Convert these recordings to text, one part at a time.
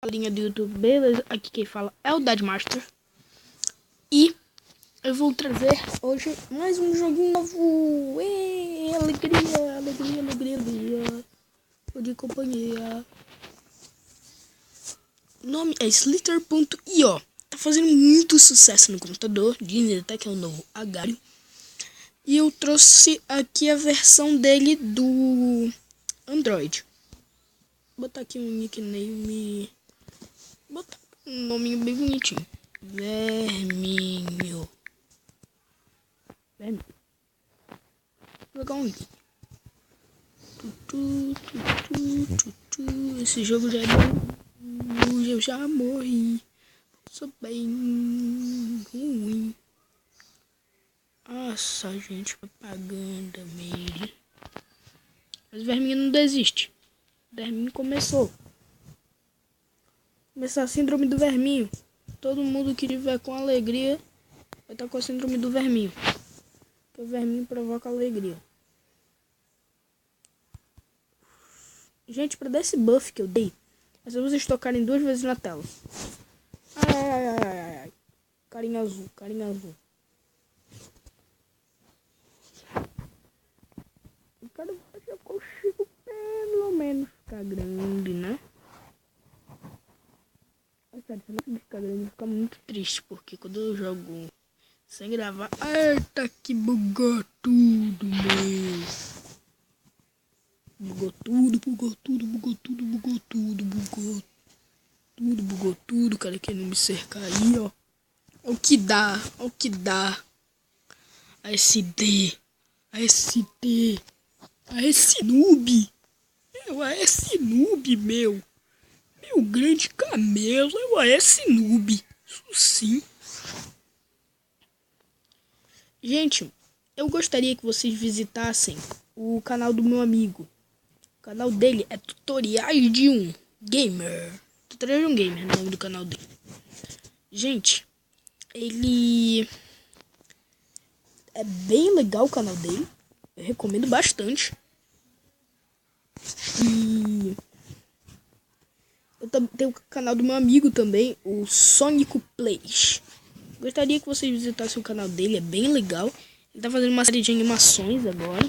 galerinha do YouTube, beleza? Aqui quem fala é o Dadmaster. E eu vou trazer hoje mais um joguinho novo. Alegria, alegria, alegria, alegria. Tô de companhia. O nome é Slither.io. Tá fazendo muito sucesso no computador. Dizem até que é o novo Agario. E eu trouxe aqui a versão dele do Android. Vou botar aqui um nickname. Botar um nominho bem bonitinho. Verminho. Vou jogar um link. Esse jogo já é bem. Eu já morri. Sou bem ruim. Nossa, gente, propaganda meio. Mas o Verminho não desiste. O Verminho começou. Começar a síndrome do Verminho. Todo mundo que tiver com alegria vai estar com a síndrome do Verminho. Porque o Verminho provoca alegria. Gente, para dar esse buff que eu dei, é só vocês tocarem 2 vezes na tela. Ai. Carinha azul, carinha azul. Eu quero ver se eu consigo pelo menos ficar grande, né? Mas sério, se eu não conseguir ficar grande, eu vou ficar muito triste. Porque quando eu jogo sem gravar... Eita, que bugou tudo, meu. Bugou tudo, cara, querendo me cercar aí, ó. O que dá, o que dá. ASD, noob. É o AS noob, meu grande camelo, é o AS noob. Isso sim. Gente, eu gostaria que vocês visitassem o canal do meu amigo. O canal dele é Tutoriais de um Gamer. Tutoriais de um Gamer, é o nome do canal dele. Gente, ele é bem legal o canal dele. Eu recomendo bastante. E eu tenho o canal do meu amigo também, o Sonic Plays. Gostaria que vocês visitassem o canal dele, é bem legal. Ele tá fazendo uma série de animações agora.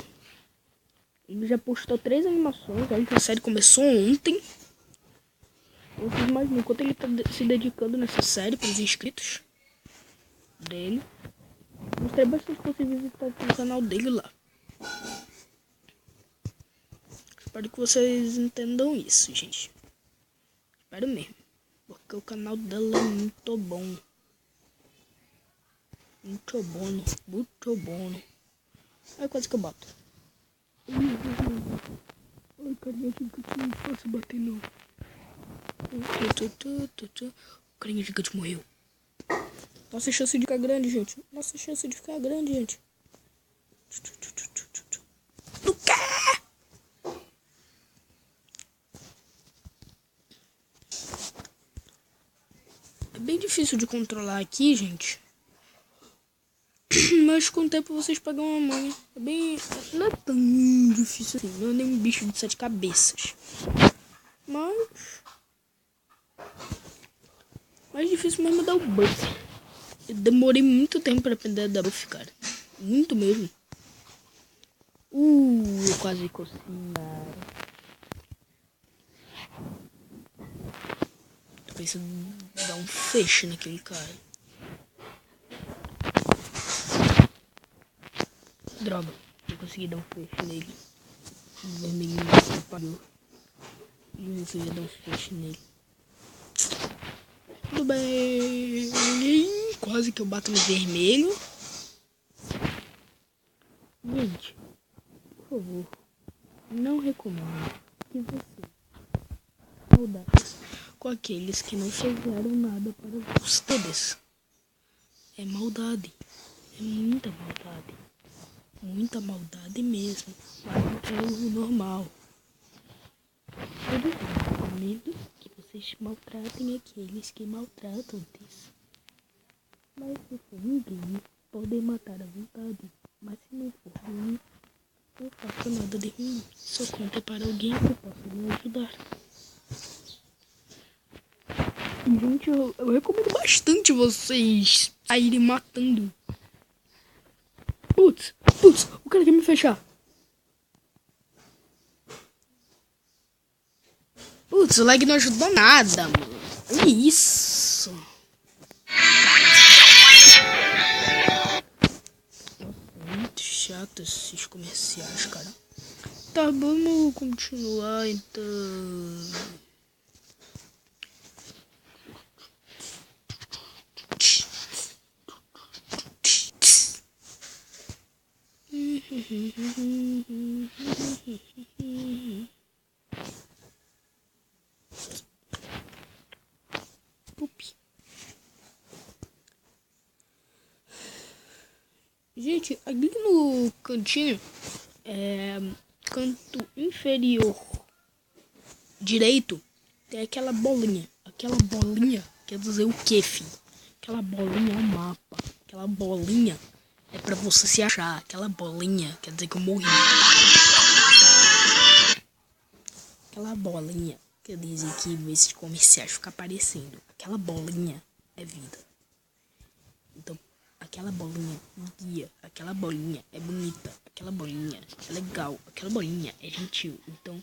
Ele já postou 3 animações. Olha que a série começou ontem. Vocês imaginam quanto ele tá se dedicando nessa série para os inscritos dele. Gostaria bastante que vocês visitassem o canal dele lá. Espero que vocês entendam isso, gente. Espero mesmo. Porque o canal dela é muito bom. Muito bom. Muito bom. Olha quase que eu bato. Ai, carinha, que não posso bater não. O carinha gigante morreu. Nossa chance de ficar grande, gente. Nossa chance de ficar grande, gente. Do quê? É bem difícil de controlar aqui, gente. Mas com o tempo vocês pegam uma manha. É bem... Não é tão difícil assim. Não é nem um bicho de 7 cabeças. Mas... mais difícil mesmo é dar o buff. Eu demorei muito tempo para aprender a dar buff, cara. Muito mesmo. Eu quase cocinhar. Tô pensando em dar um fecho naquele cara. Droga, não consegui dar um fecho nele. O vermelhinho atrapalhou. E eu queria dar um fecho nele. Tudo bem. Quase que eu bato no vermelho. Gente, por favor, não recomendo que você maldade com aqueles que não fizeram nada para vocês. É maldade. É muita maldade. Muita maldade mesmo. Mas é o normal. Eu recomendo que vocês maltratem aqueles que maltratam isso. Mas se for ninguém, podem matar à vontade. Mas se não for ruim, não faça nada de ruim. Só conte para alguém que possa me ajudar. Gente, eu recomendo bastante vocês saírem matando. Putz, o cara quer me fechar. Putz, o lag não ajudou nada, mano. Olha isso. Muito chato esses comerciais, cara. Tá, vamos continuar então. Gente, aqui no cantinho, canto inferior direito, tem aquela bolinha. Aquela bolinha quer dizer o que, filho? Aquela bolinha é um mapa. Aquela bolinha é pra você se achar. Aquela bolinha quer dizer que eu morri. Aquela bolinha quer dizer que esses comerciais ficam aparecendo. Aquela bolinha é vida. Então, aquela bolinha guia. Aquela bolinha é bonita. Aquela bolinha é legal. Aquela bolinha é gentil. Então,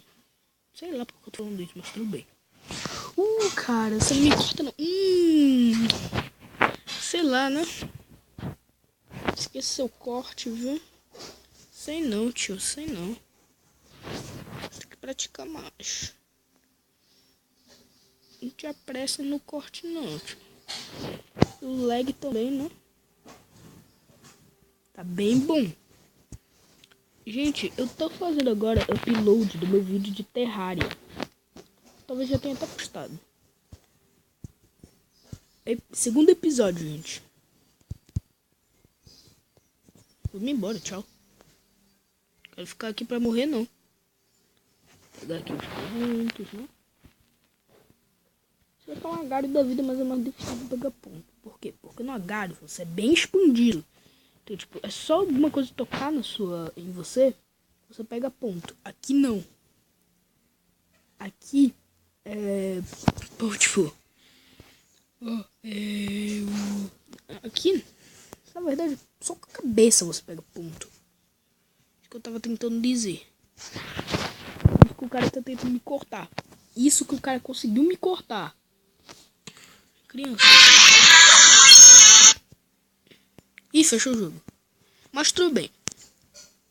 sei lá porque eu tô falando isso, mas tudo bem. Cara, você não me corta não. Sei lá, né? Esqueci seu corte, viu? Sei não, tio, sei não. Tem que praticar mais. Não te apressa no corte não, tio. O lag também, né? Tá bem bom. Gente, eu tô fazendo agora upload do meu vídeo de Terraria. Talvez já tenha até postado. Segundo episódio, gente. Vou embora, tchau. Quero ficar aqui pra morrer, não. Vou pegar aqui os pontos, né? Você vai falar um agário da vida, mas é mais difícil de pegar ponto. Por quê? Porque no agário você é bem expandido. Então, tipo, é só alguma coisa tocar em você pega ponto. Aqui não. Aqui tipo, aqui, na verdade, só com a cabeça você pega ponto. Isso que eu tava tentando dizer. Isso que o cara tá tentando me cortar. Isso que o cara conseguiu me cortar. Criança. Ih, fechou o jogo. Mas tudo bem.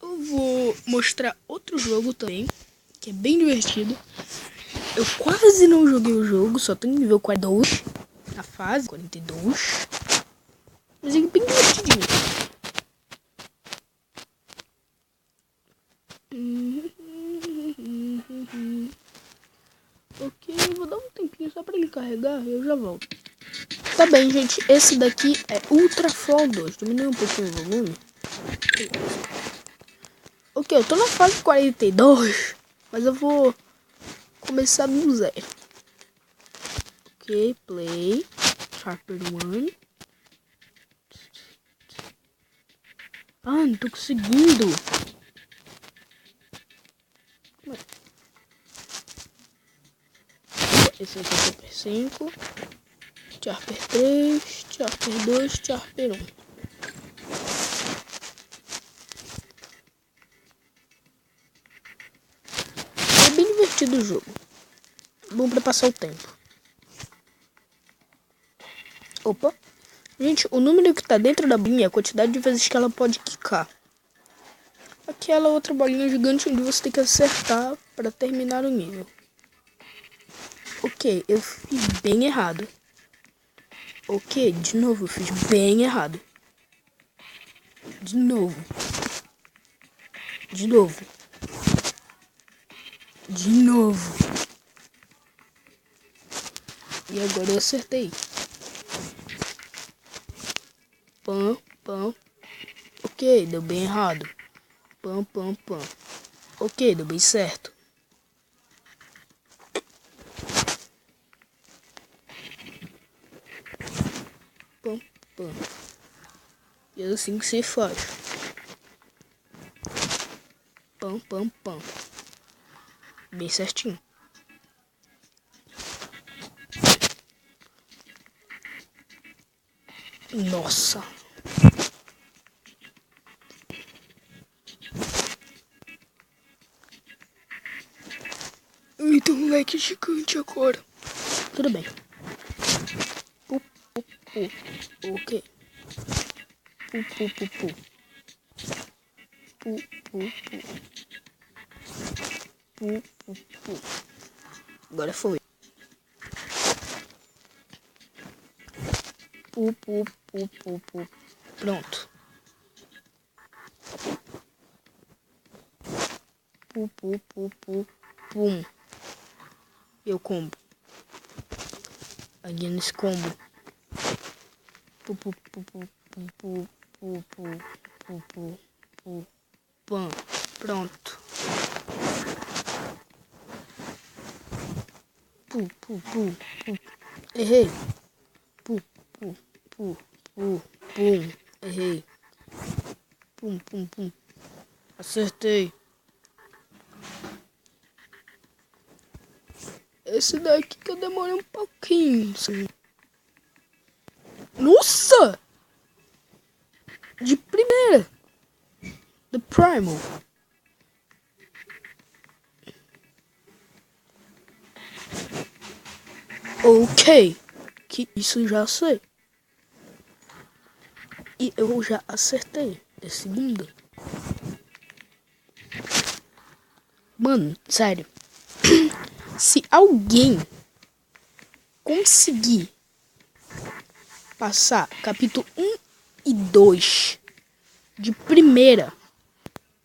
Eu vou mostrar outro jogo também, que é bem divertido. Eu quase não joguei o jogo, só tenho nível 42 na fase 42. Mas é bem divertidinho. Ok, vou dar um tempinho só pra ele carregar e eu já volto. Tá bem, gente, esse daqui é Ultra Fall 2. Diminui um pouquinho o volume. Ok, eu tô na fase 42, mas eu vou começar no zero. Ok, play. Chapter 1. Ah, não tô conseguindo. Esse aqui é Chapter 5. Chapter 3. Chapter 2. Chapter 1. É bem divertido o jogo. Bom pra passar o tempo. Opa. Gente, o número que tá dentro da bolinha é a quantidade de vezes que ela pode quicar. Aquela outra bolinha gigante onde você tem que acertar para terminar o nível. Ok, eu fiz bem errado. Ok, de novo, eu fiz bem errado. De novo. De novo. De novo. E agora eu acertei. Pam, pam. Ok, deu bem errado. Pam, pam, pam. Ok, deu bem certo. Pam, pam. E é assim que se faz. Pam, pam, pam. Bem certinho. Nossa. Então um leque gigante agora. Tudo bem. Ok. Agora foi. Pronto. Pum. Eu combo. Aqui nesse combo. Pam. Pronto. Errei. Pum. Errei. Pum. Acertei. Esse daqui que eu demorei um pouquinho. Nossa! De primeira. The Primal. Ok. Que isso já sei. E eu já acertei. De segunda. Mano, sério. Se alguém conseguir passar capítulo 1 e 2 de primeira,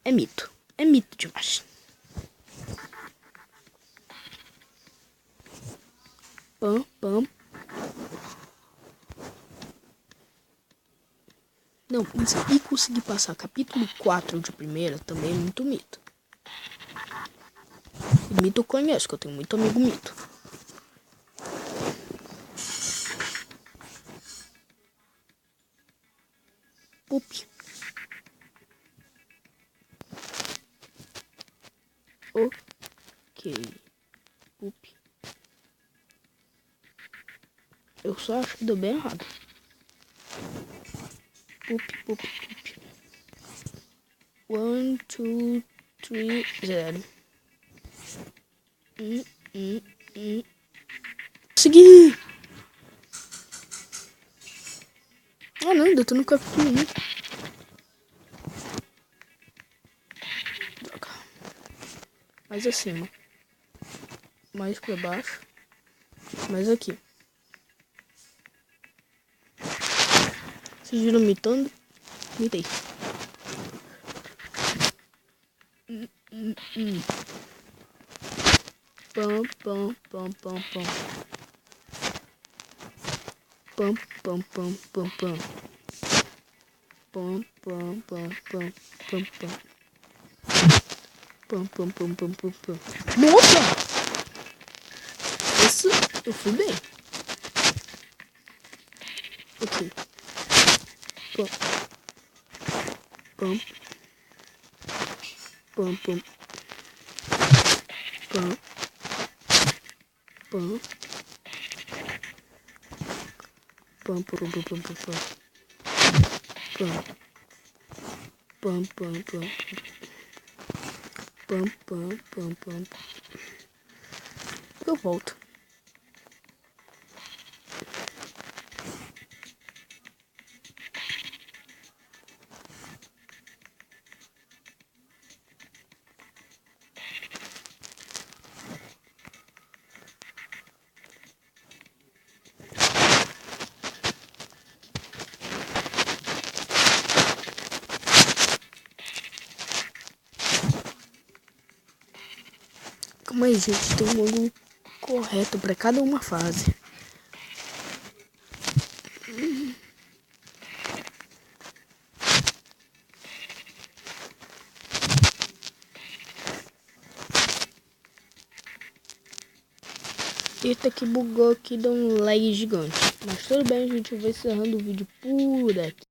é mito. É mito demais. Pam. Não, mas e conseguir passar capítulo 4 de primeira também é muito mito. E mito eu conheço, que eu tenho muito amigo mito. Pup. Ok. Pup. Eu só acho que deu bem errado. Pup. 1, 2, 3, 0. Consegui! Ah não, ainda tô no capítulo 1. Droga. Mais acima. Mais pra baixo. Mais aqui. Vocês viram mitando? Mitei. Pam. Nossa! Esse eu fui bem. Ok. Pam. Eu volto. Calma aí, gente, tem um ângulo correto para cada uma fase. Eita, que bugou aqui, deu um lag gigante. Mas tudo bem, gente, eu vou encerrando o vídeo por aqui.